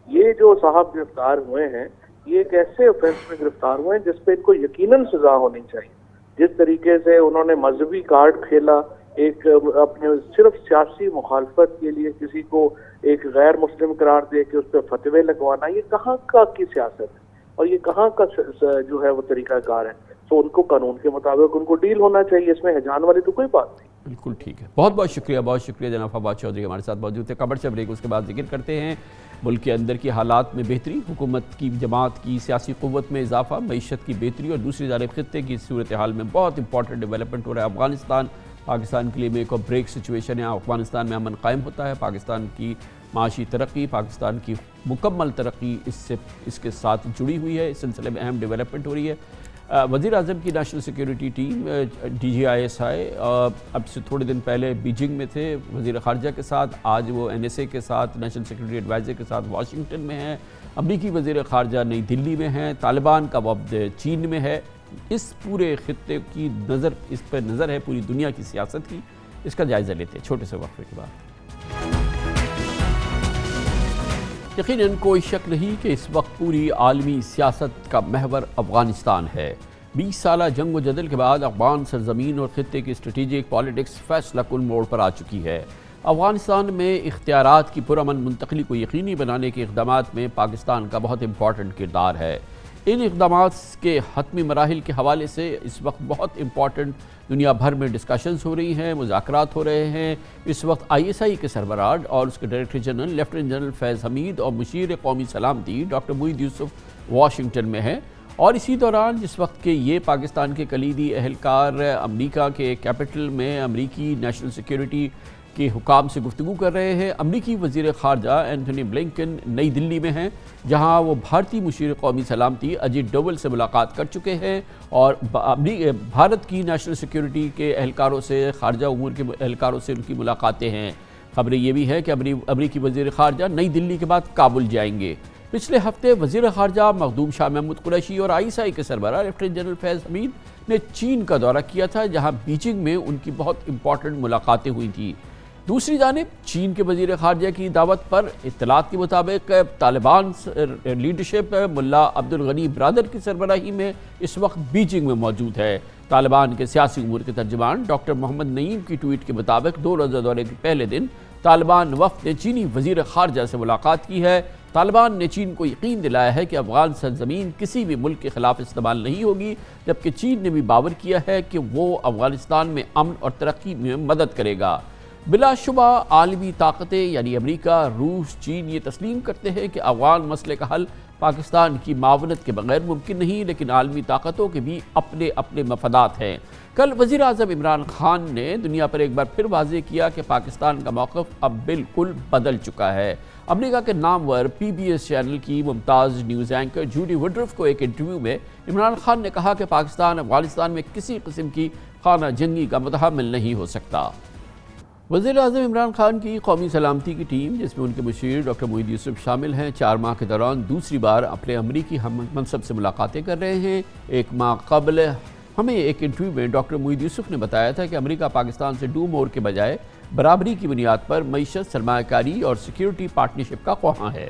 یہ جو صاحب گرفتار ہوئے ہیں یہ ایک ایسے اوفینس میں گرفتار ہوئے ہیں جس پہ ان کو یقیناً سزا ہونی چاہیے. جس طریقے سے انہوں نے مذہبی کارڈ کھیلا، ایک اپنے صرف سیاسی مخالفت کے لیے کسی کو ایک غیر مسلم قرار دے کے اس پہ فتوے لگوانا، یہ کہاں کا کی سیاست ہے اور یہ کہاں کا جو ہے وہ طریقہ کار ہے؟ تو ان کو قانون کے مطابق ان کو ڈیل ہونا چاہیے، اس میں ہجان والی تو کوئی بات نہیں. بالکل ٹھیک ہے. بہت شکریہ جناب فواد چودھری ہمارے ساتھ موجود تھے. خبر سے بریک، اس کے بعد ذکر کرتے ہیں ملک کے اندر کی حالات میں بہتری، حکومت کی جماعت کی سیاسی قوت میں اضافہ، معیشت کی بہتری، اور دوسری جانب خطے کی صورتحال میں بہت امپورٹنٹ ڈیولپمنٹ ہو رہا ہے. پاکستان کے لیے میک اور بریک سچویشن ہے. افغانستان میں امن قائم ہوتا ہے، پاکستان کی معاشی ترقی، پاکستان کی مکمل ترقی اس کے ساتھ جڑی ہوئی ہے. اس سلسلے میں اہم ڈیولپمنٹ ہو رہی ہے. وزیر اعظم کی national security team D G I S I اب سے تھوڑے دن پہلے بیجنگ میں تھے وزیر خارجہ کے ساتھ، آج وہ این ایس اے کے ساتھ نیشنل سیکیورٹی ایڈوائزر کے ساتھ واشنگٹن میں ہیں. امریکی وزیر خارجہ نئی دلی میں ہیں. طالبان کا وفد چین میں ہے. اس پورے خطے کی اس پر نظر ہے پوری دنیا کی سیاست کی. اس کا جائزہ لیتے ہیں چھوٹے سے وقفے کے بعد. یقیناً کوئی شک نہیں کہ اس وقت پوری عالمی سیاست کا محور افغانستان ہے. 20 سالہ جنگ و جدل کے بعد افغان سرزمین اور خطے کی اسٹریٹجک پالیٹکس فیصلہ کن موڑ پر آ چکی ہے. افغانستان میں اختیارات کی پرامن منتقلی کو یقینی بنانے کے اقدامات میں پاکستان کا بہت امپورٹنٹ کردار ہے. ان اقدامات کے حتمی مراحل کے حوالے سے اس وقت بہت امپورٹنٹ دنیا بھر میں ڈسکشنز ہو رہی ہیں، مذاکرات ہو رہے ہیں. اس وقت آئی ایس آئی کے سربراہ اور اس کے ڈائریکٹر جنرل لیفٹیننٹ جنرل فیض حمید اور مشیر قومی سلامتی ڈاکٹر موحد یوسف واشنگٹن میں ہیں. اور اسی دوران جس وقت کہ یہ پاکستان کے کلیدی اہلکار امریکہ کے کیپٹل میں امریکی نیشنل سیکیورٹی کے حکام سے گفتگو کر رہے ہیں، امریکی وزیر خارجہ اینتھونی بلنکن نئی دلی میں ہیں جہاں وہ بھارتی مشیر قومی سلامتی اجیت ڈوول سے ملاقات کر چکے ہیں اور بھارت کی نیشنل سیکیورٹی کے اہلکاروں سے، خارجہ امور کے اہلکاروں سے ان کی ملاقاتیں ہیں. خبریں یہ بھی ہے کہ امریکی وزیر خارجہ نئی دلی کے بعد کابل جائیں گے. پچھلے ہفتے وزیر خارجہ مخدوم شاہ محمود قریشی اور آئی ایس آئی کے سربراہ لیفٹیننٹ جنرل فیض حمید نے چین کا دورہ کیا تھا جہاں بیجنگ میں ان کی بہت امپورٹنٹ ملاقاتیں ہوئی تھیں. دوسری جانب چین کے وزیر خارجہ کی دعوت پر اطلاعات کے مطابق طالبان لیڈرشپ ملا عبدالغنی برادر کی سربراہی میں اس وقت بیجنگ میں موجود ہے. طالبان کے سیاسی امور کے ترجمان ڈاکٹر محمد نعیم کی ٹویٹ کے مطابق 2 روزہ دورے کے پہلے دن طالبان وفد نے چینی وزیر خارجہ سے ملاقات کی ہے. طالبان نے چین کو یقین دلایا ہے کہ افغان سرزمین کسی بھی ملک کے خلاف استعمال نہیں ہوگی، جبکہ چین نے بھی باور کیا ہے کہ وہ افغانستان میں امن اور ترقی میں مدد کرے گا. بلا شبہ عالمی طاقتیں یعنی امریکہ، روس، چین یہ تسلیم کرتے ہیں کہ افغان مسئلے کا حل پاکستان کی معاونت کے بغیر ممکن نہیں، لیکن عالمی طاقتوں کے بھی اپنے اپنے مفادات ہیں. کل وزیر اعظم عمران خان نے دنیا پر ایک بار پھر واضح کیا کہ پاکستان کا موقف اب بالکل بدل چکا ہے. امریکہ کے نامور پی بی ایس چینل کی ممتاز نیوز اینکر جوڈی وڈرف کو ایک انٹرویو میں عمران خان نے کہا کہ پاکستان افغانستان میں کسی قسم کی خانہ جنگی کا متحمل نہیں ہو سکتا. وزیر اعظم عمران خان کی قومی سلامتی کی ٹیم جس میں ان کے مشیر ڈاکٹر موحد یوسف شامل ہیں 4 ماہ کے دوران دوسری بار اپنے امریکی ہم منصب سے ملاقاتیں کر رہے ہیں۔ 1 ماہ قبل ہمیں ایک انٹرویو میں ڈاکٹر موحد یوسف نے بتایا تھا کہ امریکہ پاکستان سے ڈو مور کے بجائے برابری کی بنیاد پر معیشت، سرمایہ کاری اور سیکیورٹی پارٹنرشپ کا خواہاں ہے۔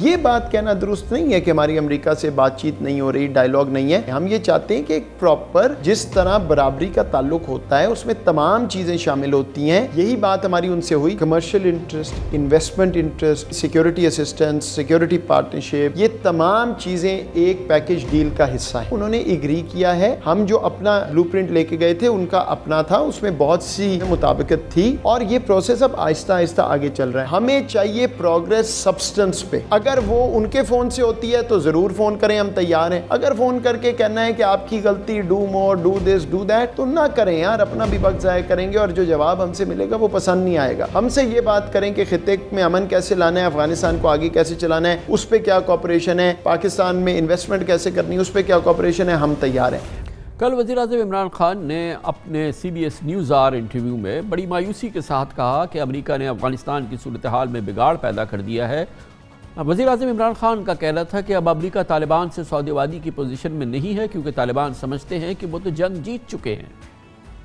یہ بات کہنا درست نہیں ہے کہ ہماری امریکہ سے بات چیت نہیں ہو رہی، ڈائیلاگ نہیں ہے۔ ہم یہ چاہتے ہیں کہ ایک پراپر جس طرح برابری کا تعلق ہوتا ہے اس میں تمام چیزیں شامل ہوتی ہیں۔ یہی بات ہماری ان سے ہوئی۔ Commercial interest, investment interest, security assistance, security partnership, یہ تمام چیزیں ایک پیکج ڈیل کا حصہ ہیں۔ انہوں نے ایگری کیا ہے۔ ہم جو اپنا بلو پرنٹ لے کے گئے تھے ان کا اپنا تھا، اس میں بہت سی مطابقت تھی اور یہ پروسیس اب آہستہ آہستہ آگے چل رہا ہے۔ ہمیں چاہیے پروگریس سبسٹنس پہ۔ اگر وہ ان کے فون سے ہوتی ہے تو ضرور فون کریں، ہم تیار ہیں۔ اگر فون کر کے کہنا ہے کہ آپ کی غلطی، do more, do this, do that, تو نہ کریں یار، اپنا بھی وقت ضائع کریں گے اور جو جواب ہم سے ملے گا وہ پسند نہیں آئے گا۔ ہم سے یہ بات کریں کہ خطے میں امن کیسے لانا ہے، افغانستان کو آگے کیسے چلانا ہے، اس پہ کیا کوآپریشن ہے، پاکستان میں انویسٹمنٹ کیسے کرنی ہے، اس پہ کیا کوآپریشن ہے، ہم تیار ہیں۔ کل وزیر اعظم عمران خان نے اپنے CBS نیوز آر انٹرویو میں بڑی مایوسی کے ساتھ کہا کہ امریکہ نے افغانستان کی صورتحال میں بگاڑ پیدا کر دیا ہے۔ وزیر اعظم عمران خان کا کہنا تھا کہ اب امریکہ طالبان سے سودیوادی کی پوزیشن میں نہیں ہے کیونکہ طالبان سمجھتے ہیں کہ وہ تو جنگ جیت چکے ہیں،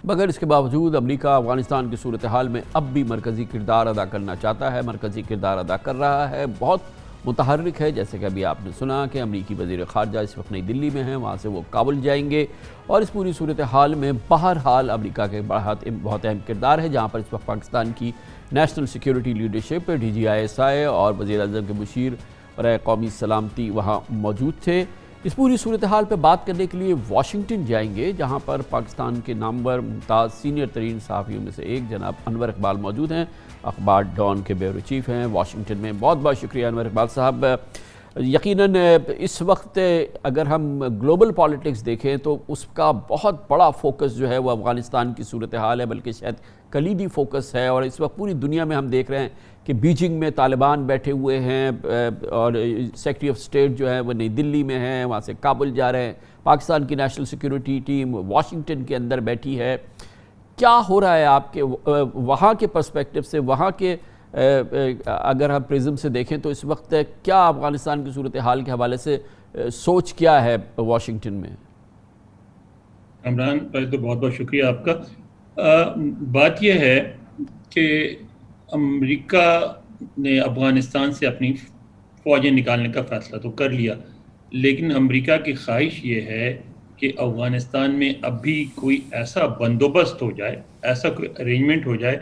مگر اس کے باوجود امریکہ افغانستان کی صورتحال میں اب بھی مرکزی کردار ادا کرنا چاہتا ہے، مرکزی کردار ادا کر رہا ہے، بہت متحرک ہے۔ جیسے کہ ابھی آپ نے سنا کہ امریکی وزیر خارجہ اس وقت نئی دلی میں ہیں، وہاں سے وہ کابل جائیں گے اور اس پوری صورتحال میں بہرحال امریکہ کے بہت اہم کردار ہے، جہاں پر اس وقت پاکستان کی نیشنل سیکیورٹی لیڈرشپ DGISI اور وزیر اعظم کے مشیر برائے قومی سلامتی وہاں موجود تھے۔ اس پوری صورتحال پہ بات کرنے کے لیے واشنگٹن جائیں گے، جہاں پر پاکستان کے نامور ممتاز سینئر ترین صحافیوں میں سے ایک جناب انور اقبال موجود ہیں، اخبار ڈان کے بیورو چیف ہیں واشنگٹن میں۔ بہت بہت شکریہ انور اقبال صاحب۔ یقیناً اس وقت اگر ہم گلوبل پالیٹکس دیکھیں تو اس کا بہت بڑا فوکس جو ہے وہ افغانستان کی صورتحال ہے، بلکہ شاید کلیدی فوکس ہے، اور اس وقت پوری دنیا میں ہم دیکھ رہے ہیں کہ بیجنگ میں طالبان بیٹھے ہوئے ہیں اور سیکریٹری آف اسٹیٹ جو ہے وہ نئی دلی میں ہیں، وہاں سے کابل جا رہے ہیں، پاکستان کی نیشنل سیکیورٹی ٹیم واشنگٹن کے اندر بیٹھی ہے۔ کیا ہو رہا ہے آپ کے وہاں کے پرسپیکٹو سے، وہاں کے اگر ہم پرزم سے دیکھیں تو اس وقت کیا افغانستان کی صورتحال کے حوالے سے سوچ کیا ہے واشنگٹن میں؟ عمران، پہلے تو بہت بہت شکریہ آپ کا۔ بات یہ ہے کہ امریکہ نے افغانستان سے اپنی فوجیں نکالنے کا فیصلہ تو کر لیا، لیکن امریکہ کی خواہش یہ ہے کہ افغانستان میں اب بھی کوئی ایسا بندوبست ہو جائے، ایسا کوئی ارینجمنٹ ہو جائے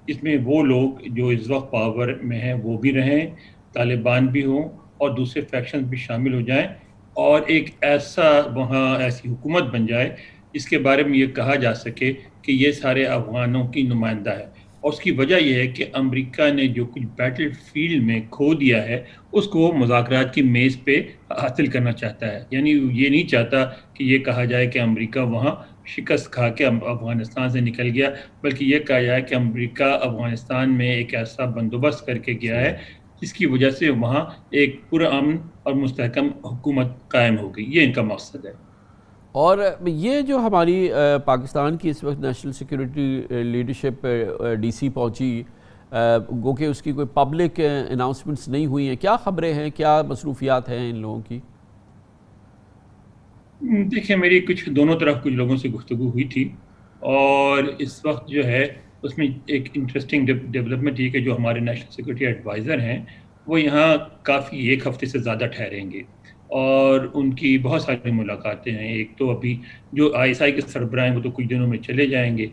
اس میں وہ لوگ جو اس وقت پاور میں ہیں وہ بھی رہیں، طالبان بھی ہوں اور دوسرے فیکشنز بھی شامل ہو جائیں، اور ایک ایسا وہاں ایسی حکومت بن جائے جس کے بارے میں یہ کہا جا سکے کہ یہ سارے افغانوں کی نمائندہ ہے۔ اور اس کی وجہ یہ ہے کہ امریکہ نے جو کچھ بیٹل فیلڈ میں کھو دیا ہے اس کو وہ مذاکرات کی میز پہ حاصل کرنا چاہتا ہے۔ یعنی یہ نہیں چاہتا کہ یہ کہا جائے کہ امریکہ وہاں شکست کھا کے افغانستان سے نکل گیا، بلکہ یہ کہا جائے کہ امریکہ افغانستان میں ایک ایسا بندوبست کر کے گیا ہے جس کی وجہ سے وہاں ایک پرامن اور مستحکم حکومت قائم ہو گئی۔ یہ ان کا مقصد ہے۔ اور یہ جو ہماری پاکستان کی اس وقت نیشنل سیکیورٹی لیڈرشپ DC پہنچی، گو کہ اس کی کوئی پبلک اناؤنسمنٹس نہیں ہوئی ہیں، کیا خبریں ہیں، کیا مصروفیات ہیں ان لوگوں کی؟ دیکھیں، میری کچھ دونوں طرف کچھ لوگوں سے گفتگو ہوئی تھی، اور اس وقت جو ہے اس میں ایک انٹرسٹنگ ڈیولپمنٹ یہ کہ جو ہمارے نیشنل سیکورٹی ایڈوائزر ہیں وہ یہاں کافی 1 ہفتے سے زیادہ ٹھہریں گے، اور ان کی بہت ساری ملاقاتیں ہیں۔ ایک تو ابھی جو ISI کے سربراہ ہیں وہ تو کچھ دنوں میں چلے جائیں گے،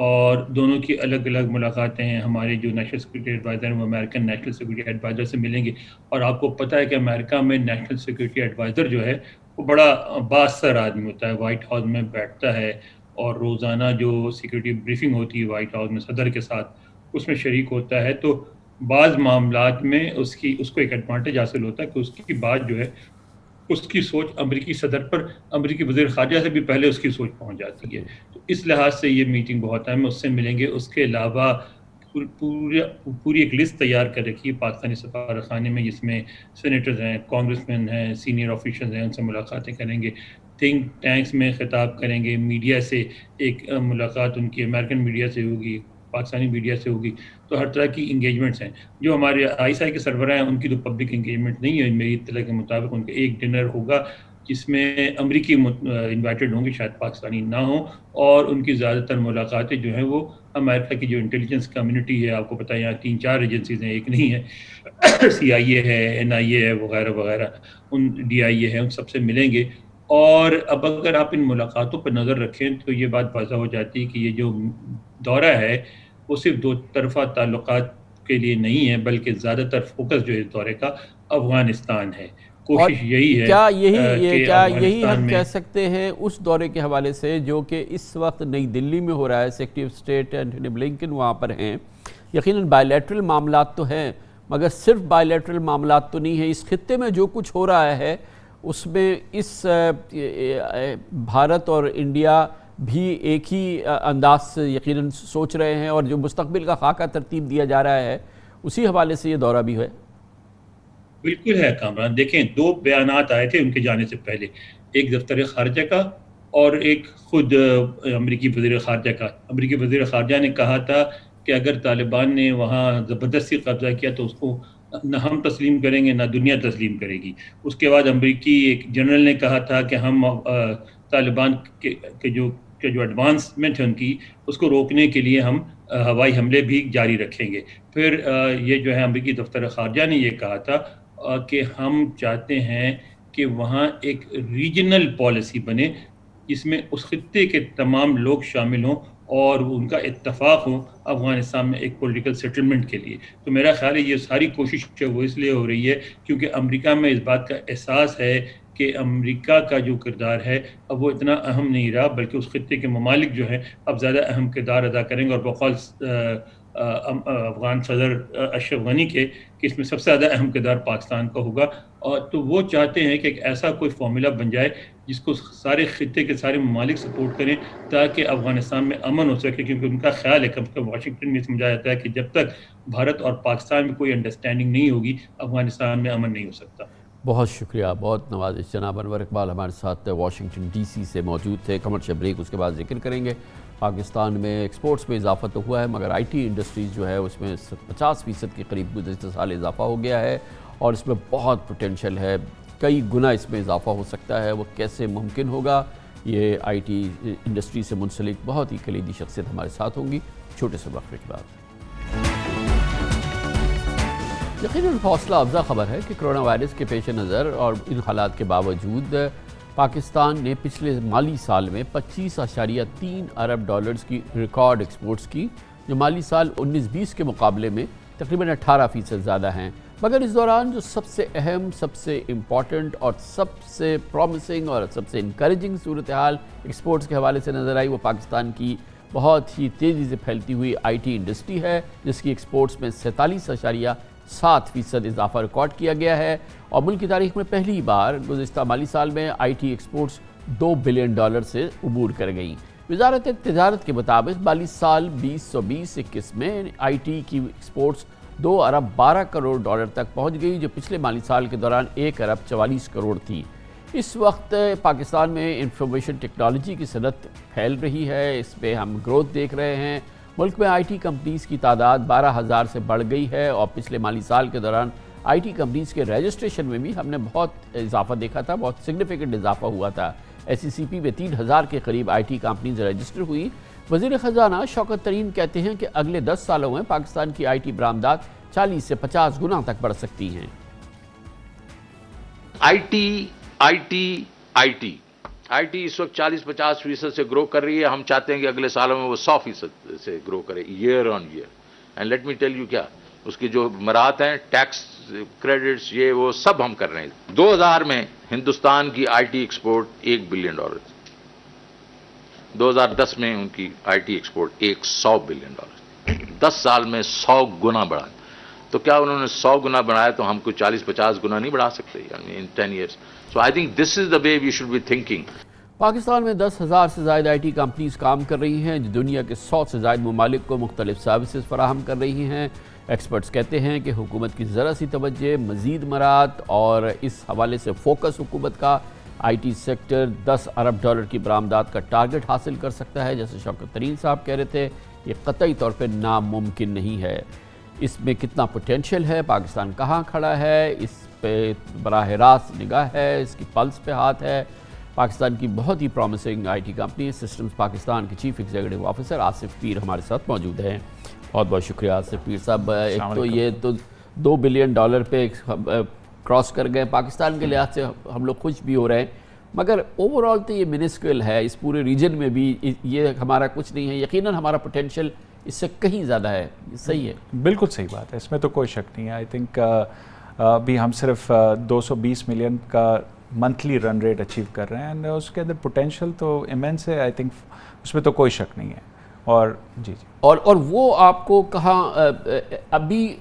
اور دونوں کی الگ الگ ملاقاتیں ہیں۔ ہمارے جو نیشنل سیکورٹی ایڈوائزر ہیں وہ امریکن نیشنل سیکورٹی ایڈوائزر سے ملیں گے، اور آپ کو پتہ ہے کہ امریکہ میں نیشنل سیکورٹی ایڈوائزر جو ہے وہ بڑا بااثر آدمی ہوتا ہے، وائٹ ہاؤس میں بیٹھتا ہے اور روزانہ جو سیکورٹی بریفنگ ہوتی ہے وائٹ ہاؤس میں صدر کے ساتھ اس میں شریک ہوتا ہے۔ تو بعض معاملات میں اس کو ایک ایڈوانٹیج حاصل ہوتا ہے کہ اس کی بات جو ہے اس کی سوچ امریکی صدر پر امریکی وزیر خارجہ سے بھی پہلے اس کی سوچ پہنچ جاتی ہے۔ تو اس لحاظ سے یہ میٹنگ بہت اہم ہے، اس سے ملیں گے۔ اس کے علاوہ پوری ایک لسٹ تیار کر رکھی ہے پاکستانی سفارت خانے میں، جس میں سینیٹرز ہیں، کانگریس مین ہیں، سینئر آفیشلز ہیں، ان سے ملاقاتیں کریں گے۔ تھنک ٹینکس میں خطاب کریں گے, میڈیا سے ایک ملاقات ان کی امریکن میڈیا سے ہوگی, پاکستانی میڈیا سے ہوگی, تو ہر طرح کی انگیجمنٹس ہیں. جو ہمارے ISI کے سربراہ ہیں ان کی تو پبلک انگیجمنٹ نہیں ہے, میری اطلاع کے مطابق ان کا ایک ڈنر ہوگا جس میں امریکی انوائٹڈ ہوں گے, شاید پاکستانی نہ ہوں, اور ان کی زیادہ تر ملاقاتیں جو ہیں وہ امریکہ کی جو انٹیلیجنس کمیونٹی ہے, آپ کو پتہ ہے یہاں 3-4 ایجنسیز ہیں, ایک نہیں ہے, CIA ہے, NIA ہے, وغیرہ وغیرہ, ان DIA ہے, ان سب سے ملیں گے. اور اب اگر آپ ان ملاقاتوں پر نظر رکھیں تو یہ بات واضح ہو جاتی ہے کہ یہ جو دورہ ہے وہ صرف دو طرفہ تعلقات کے لیے نہیں ہے, بلکہ زیادہ تر فوکس جو اس دورے کا افغانستان ہے. کوشش یہی ہے کیا یہی ہم کہہ سکتے ہیں اس دورے کے حوالے سے جو کہ اس وقت نئی دلی میں ہو رہا ہے, secretary of state Antony Blinken وہاں پر ہیں, یقیناً بائی لیٹرل معاملات تو ہیں مگر صرف بائی لیٹرل معاملات تو نہیں ہیں, اس خطے میں جو کچھ ہو رہا ہے اس میں اس بھارت اور انڈیا بھی ایک ہی انداز سے یقیناً سوچ رہے ہیں, اور جو مستقبل کا خاکہ ترتیب دیا جا رہا ہے اسی حوالے سے یہ دورہ بھی ہے. بالکل ہے کامران. دیکھیں 2 بیانات آئے تھے ان کے جانے سے پہلے, ایک دفتر خارجہ کا اور ایک خود امریکی وزیر خارجہ کا. امریکی وزیر خارجہ نے کہا تھا کہ اگر طالبان نے وہاں زبردستی قبضہ کیا تو اس کو نہ ہم تسلیم کریں گے نہ دنیا تسلیم کرے گی. اس کے بعد امریکی ایک جنرل نے کہا تھا کہ ہم طالبان کے جو ایڈوانسمنٹ ہے ان کی, اس کو روکنے کے لیے ہم ہوائی حملے بھی جاری رکھیں گے. پھر یہ جو ہے امریکی دفتر خارجہ نے یہ کہا تھا کہ ہم چاہتے ہیں کہ وہاں ایک ریجنل پالیسی بنے جس میں اس خطے کے تمام لوگ شامل ہوں اور ان کا اتفاق ہو افغانستان میں ایک پولیٹیکل سیٹلمنٹ کے لیے. تو میرا خیال ہے یہ ساری کوشش جو وہ اس لیے ہو رہی ہے کیونکہ امریکہ میں اس بات کا احساس ہے کہ امریکہ کا جو کردار ہے اب وہ اتنا اہم نہیں رہا, بلکہ اس خطے کے ممالک جو ہیں اب زیادہ اہم کردار ادا کریں گے. اور بقول افغان صدر اشرف غنی کے کہ اس میں سب سے زیادہ اہم کردار پاکستان کا ہوگا, اور تو وہ چاہتے ہیں کہ ایک ایسا کوئی فارمولا بن جائے جس کو سارے خطے کے سارے ممالک سپورٹ کریں تاکہ افغانستان میں امن ہو سکے. کیونکہ ان کا خیال ہے کہ واشنگٹن میں سمجھا جاتا ہے کہ جب تک بھارت اور پاکستان میں کوئی انڈرسٹینڈنگ نہیں ہوگی افغانستان میں امن نہیں ہو سکتا. بہت شکریہ, بہت نوازش. جناب انور اقبال ہمارے ساتھ واشنگٹن DC سے موجود تھے. کمرشل بریک اس کے بعد ذکر کریں گے. پاکستان میں ایکسپورٹس میں اضافہ تو ہوا ہے مگر IT انڈسٹریز جو ہے اس میں 50% کے قریب گزشتہ سال اضافہ ہو گیا ہے, اور اس میں بہت پوٹینشل ہے, کئی گنا اس میں اضافہ ہو سکتا ہے. وہ کیسے ممکن ہوگا, یہ IT انڈسٹری سے منسلک بہت ہی کلیدی شخصیت ہمارے ساتھ ہوں گی چھوٹے سے وقفے کے بعد. یقیناً حوصلہ افزا خبر ہے کہ کرونا وائرس کے پیش نظر اور ان حالات کے باوجود پاکستان نے پچھلے مالی سال میں 25.3 ارب ڈالرز کی ریکارڈ ایکسپورٹس کی, جو مالی سال 19-20 کے مقابلے میں تقریباً 18% زیادہ ہیں. مگر اس دوران جو سب سے اہم, سب سے امپورٹنٹ اور سب سے پرومسنگ اور سب سے انکریجنگ صورتحال ایکسپورٹس کے حوالے سے نظر آئی وہ پاکستان کی بہت ہی تیزی سے پھیلتی ہوئی IT انڈسٹری ہے, جس کی ایکسپورٹس میں 47.7% اضافہ ریکارڈ کیا گیا ہے, اور ملک کی تاریخ میں پہلی بار گزشتہ مالی سال میں IT ایکسپورٹس $2 بلین سے عبور کر گئیں. وزارت تجارت کے مطابق مالی سال 2020-21 میں IT کی ایکسپورٹس $2 ارب 12 کروڑ تک پہنچ گئی, جو پچھلے مالی سال کے دوران $1 ارب 44 کروڑ تھی. اس وقت پاکستان میں انفارمیشن ٹیکنالوجی کی صنعت پھیل رہی ہے, اس پہ ہم گروتھ دیکھ رہے ہیں. ملک میں IT کمپنیز کی تعداد 12,000 سے بڑھ گئی ہے, اور پچھلے مالی سال کے دوران IT کمپنیز کے رجسٹریشن میں بھی ہم نے بہت اضافہ دیکھا تھا, بہت سگنیفیکنٹ اضافہ ہوا تھا. SECP میں 3,000 کے قریب IT کمپنیز رجسٹر ہوئی. وزیر خزانہ شوکت ترین کہتے ہیں کہ اگلے 10 سالوں میں پاکستان کی IT برآمدات 40 سے 50 گنا تک بڑھ سکتی ہیں. IT اس وقت 40-50% سے گرو کر رہی ہے. ہم چاہتے ہیں کہ اگلے سالوں میں وہ 100% سے گرو کرے year on year. And let me tell you کیا اس کی جو مراحت ہیں, ٹیکس کریڈٹس, یہ وہ سب ہم کر رہے ہیں. 2000 میں ہندوستان کی IT ایکسپورٹ $1 بلین تھی. 2010 میں ان کی IT ایکسپورٹ $100 بلین. 10 سال میں 100 گنا بڑھا. تو کیا انہوں نے 100 گنا بڑھایا تو ہم کو 40-50 گنا نہیں بڑھا سکتے in 10 years. So I think this is the way we should be thinking. Pakistan میں 10,000 سے زائد IT کمپنیز کام کر رہی ہیں, جو دنیا کے 100 سے زائد ممالک کو مختلف سروسز فراہم کر رہی ہیں. ایکسپرٹس کہتے ہیں کہ حکومت کی ذرا سی توجہ, مزید مراعات اور اس حوالے سے فوکس حکومت کا آئی ٹی سیکٹر $10 ارب کی برآمدات کا ٹارگٹ حاصل کر سکتا ہے. جیسے شوکت ترین صاحب کہہ رہے تھے یہ قطعی طور پہ ناممکن نہیں ہے. اس میں کتنا پوٹینشیل ہے, پاکستان کہاں کھڑا ہے, اس پہ براہ راست نگاہ ہے, اس کی پلس پہ ہاتھ ہے. پاکستان کی بہت ہی promising I T company systems Pakistan کے chief executive officer Asif Pir ہمارے ساتھ موجود ہیں. بہت بہت شکریہ آصف پیر صاحب. ایک تو یہ تو $2 بلین پہ کراس کر گئے. پاکستان کے لحاظ سے ہم لوگ خوش بھی ہو رہے ہیں, مگر اوورآل تو یہ منسکل ہے. اس پورے ریجن میں بھی یہ ہمارا کچھ نہیں ہے. یقیناً ہمارا پوٹینشیل اس سے کہیں زیادہ ہے. صحیح ہے, بالکل صحیح بات ہے, اس میں تو کوئی شک نہیں ہے. آئی تھنک ابھی ہم صرف 220 ملین کا منتھلی رن ریٹ اچیو کر رہے ہیں, اینڈ اس کے اندر پوٹینشیل تو ایمنس ہے. آئی تھنک اس میں تو کوئی شک نہیں ہے. اور جی اور وہ آپ کو کہاں ابھی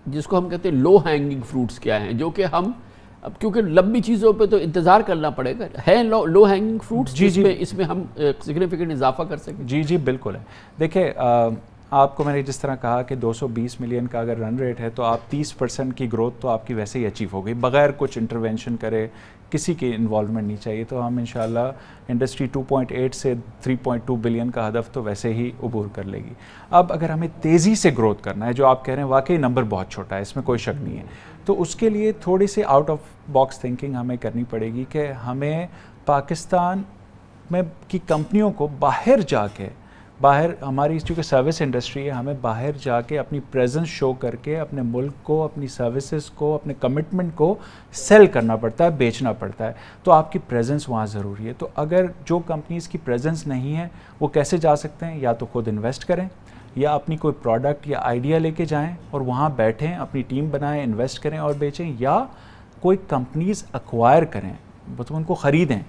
جس کو ہم کہتے ہیں لو ہینگنگ فروٹس کیا ہیں, جو کہ ہم اب کیونکہ لمبی چیزوں پہ تو انتظار کرنا پڑے گا, ہے لو ہینگنگ فروٹس اس میں ہم سگنیفیکنٹ اضافہ کر سکیں؟ جی بالکل ہے. دیکھیں آپ کو میں نے جس طرح کہا کہ 220 ملین کا اگر رن ریٹ ہے تو آپ 30% کی گروتھ تو آپ کی ویسے ہی اچیو ہو گئی بغیر کچھ انٹروینشن کرے, کسی کی انوالومنٹ نہیں چاہیے. تو ہم انشاءاللہ انڈسٹری 2.8 سے 3.2 بلین کا ہدف تو ویسے ہی عبور کر لے گی. اب اگر ہمیں تیزی سے گروتھ کرنا ہے, جو آپ کہہ رہے ہیں واقعی نمبر بہت چھوٹا ہے, اس میں کوئی شک نہیں ہے, تو اس کے لیے تھوڑی C out of box thinking ہمیں کرنی پڑے گی کہ ہمیں پاکستان میں کی کمپنیوں کو باہر ہماری چونکہ سروس انڈسٹری ہے, ہمیں باہر جا کے اپنی پریزنس شو کر کے اپنے ملک کو, اپنی سروسز کو, اپنے کمٹمنٹ کو سیل کرنا پڑتا ہے, بیچنا پڑتا ہے. تو آپ کی پریزنس وہاں ضروری ہے. تو اگر جو کمپنیز کی پریزنس نہیں ہے وہ کیسے جا سکتے ہیں؟ یا تو خود انویسٹ کریں, یا اپنی کوئی پروڈکٹ یا آئیڈیا لے کے جائیں اور وہاں بیٹھیں, اپنی ٹیم بنائیں, انویسٹ کریں اور بیچیں, یا کوئی کمپنیز ایکوائر کریں, مطلب ان کو خریدیں.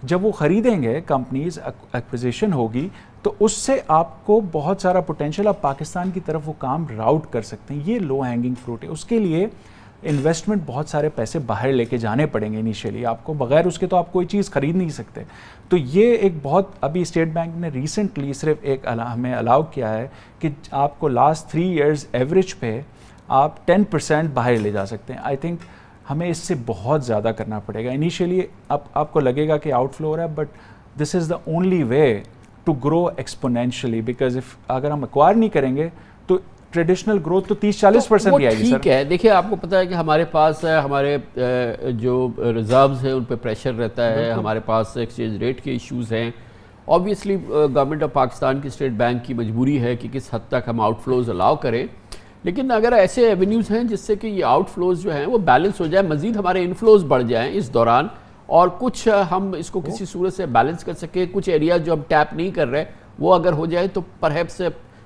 جب وہ خریدیں گے, کمپنیز ایکوزیشن ہوگی, تو اس سے آپ کو بہت سارا پوٹینشیل, آپ پاکستان کی طرف وہ کام راؤٹ کر سکتے ہیں. یہ لو ہینگنگ فروٹ ہے. اس کے لیے انویسٹمنٹ بہت سارے پیسے باہر لے کے جانے پڑیں گے انیشیلی آپ کو, بغیر اس کے تو آپ کوئی چیز خرید نہیں سکتے. تو یہ ایک بہت, ابھی اسٹیٹ بینک نے ریسنٹلی صرف ایک ہمیں الاؤ کیا ہے کہ آپ کو لاسٹ 3 ایئرز ایوریج پہ آپ 10% باہر لے جا سکتے ہیں. آئی تھنک ہمیں اس سے بہت زیادہ کرنا پڑے گا. انیشیلی اب آپ کو لگے گا کہ آؤٹ فلو ہو رہا ہے, but this is the only way to grow exponentially, because اگر ہم ایکوائر نہیں کریں گے تو ٹریڈیشنل گروتھ تو 30-40% بھی آئے گی. ٹھیک ہے, دیکھیے آپ کو پتہ ہے کہ ہمارے پاس ہمارے جو ریزروز ہیں ان پہ پریشر رہتا ہے, ہمارے پاس ایکسچینج ریٹ کے ایشوز ہیں. آبویسلی گورنمنٹ آف پاکستان کی اسٹیٹ بینک کی مجبوری ہے کہ کس حد تک ہم آؤٹ فلوز الاؤ کریں, لیکن اگر ایسے ایونیوز ہیں جس سے کہ یہ آؤٹ فلوز جو ہیں وہ بیلنس ہو جائے, مزید ہمارے انفلوز بڑھ جائیں اس دوران, اور کچھ ہم اس کو کسی صورت سے بیلنس کر سکیں, کچھ ایریاز جو ہم ٹیپ نہیں کر رہے وہ اگر ہو جائے تو پرہیپس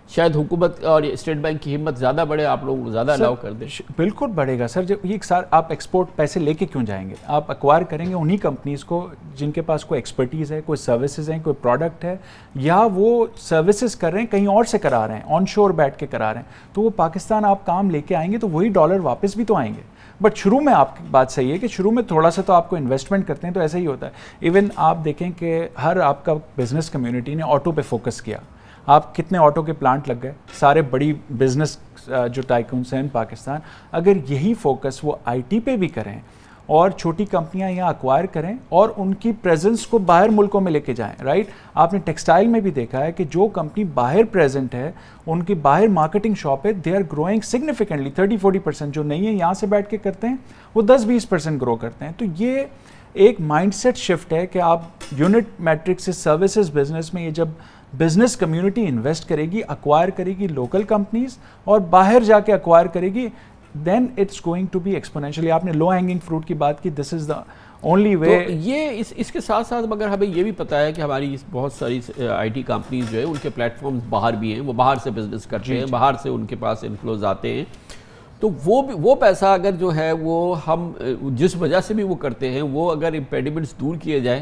شاید حکومت اور اسٹیٹ بینک کی ہمت زیادہ بڑھے, آپ لوگوں کو زیادہ الاؤ کر دیں. بالکل بڑھے گا سر. جب یہ آپ ایکسپورٹ پیسے لے کے کیوں جائیں گے؟ آپ ایکوائر کریں گے انہی کمپنیز کو جن کے پاس کوئی ایکسپرٹیز ہے, کوئی سروسز ہیں, کوئی پروڈکٹ ہے, یا وہ سروسز کر رہے ہیں کہیں اور سے کرا رہے ہیں, آن شور بیٹھ کے کرا رہے ہیں, تو وہ پاکستان آپ کام لے کے آئیں گے تو وہی ڈالر واپس بھی تو آئیں گے. بٹ شروع میں آپ کی بات صحیح ہے کہ شروع میں تھوڑا سا تو آپ کو انویسٹمنٹ کرتے ہیں, تو ایسا ہی ہوتا ہے. ایون آپ دیکھیں کہ ہر آپ کا بزنس کمیونٹی نے آٹو پہ فوکس کیا. آپ کتنے آٹو کے پلانٹ لگ گئے, سارے بڑی بزنس جو ٹائکونس ہیں پاکستان, اگر یہی فوکس وہ آئی ٹی پہ بھی کریں اور چھوٹی کمپنیاں یہاں ایکوائر کریں اور ان کی پریزنس کو باہر ملکوں میں لے کے جائیں, رائٹ. آپ نے ٹیکسٹائل میں بھی دیکھا ہے کہ جو کمپنی باہر پریزنٹ ہے, ان کی باہر مارکیٹنگ شاپ ہے, دے آر گروئنگ سگنیفیکنٹلی 30-40%. جو نہیں ہے یہاں سے بیٹھ کے کرتے ہیں وہ 10-20% گرو کرتے ہیں. تو یہ ایک مائنڈ سیٹ شفٹ ہے کہ آپ یونٹ میٹرک سے سروسز بزنس میں, یہ جب بزنس کمیونٹی انویسٹ کرے گی, ایکوائر کرے گی لوکل کمپنیز اور باہر جا کے ایکوائر کرے گی, then it's going to be exponentially. آپ نے لو ہینگنگ فروٹ کی بات کی, this is the only way. تو یہ اس کے ساتھ ساتھ مگر ہمیں یہ بھی پتہ ہے کہ ہماری بہت ساری آئی ٹی کمپنیز جو ہے ان کے پلیٹ فارمز باہر بھی ہیں, وہ باہر سے بزنس کرتے ہیں, باہر سے ان کے پاس انفلوز آتے ہیں. تو وہ پیسہ اگر جو ہے وہ ہم جس وجہ سے بھی وہ کرتے ہیں, وہ اگر امپیڈیمنٹس دور کیے جائیں,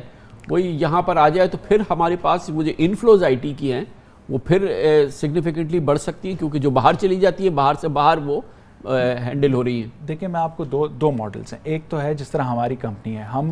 وہی یہاں پر آ جائے, تو پھر ہمارے پاس وہ جو انفلوز آئی ٹی کی ہیں وہ پھر سگنیفیکنٹلی بڑھ سکتی ہیں, کیونکہ جو باہر چلی جاتی ہے باہر سے باہر وہ ہینڈل ہو رہی ہیں. دیکھیں میں آپ کو دو ماڈلز ہیں. ایک تو ہے جس طرح ہماری کمپنی ہے, ہم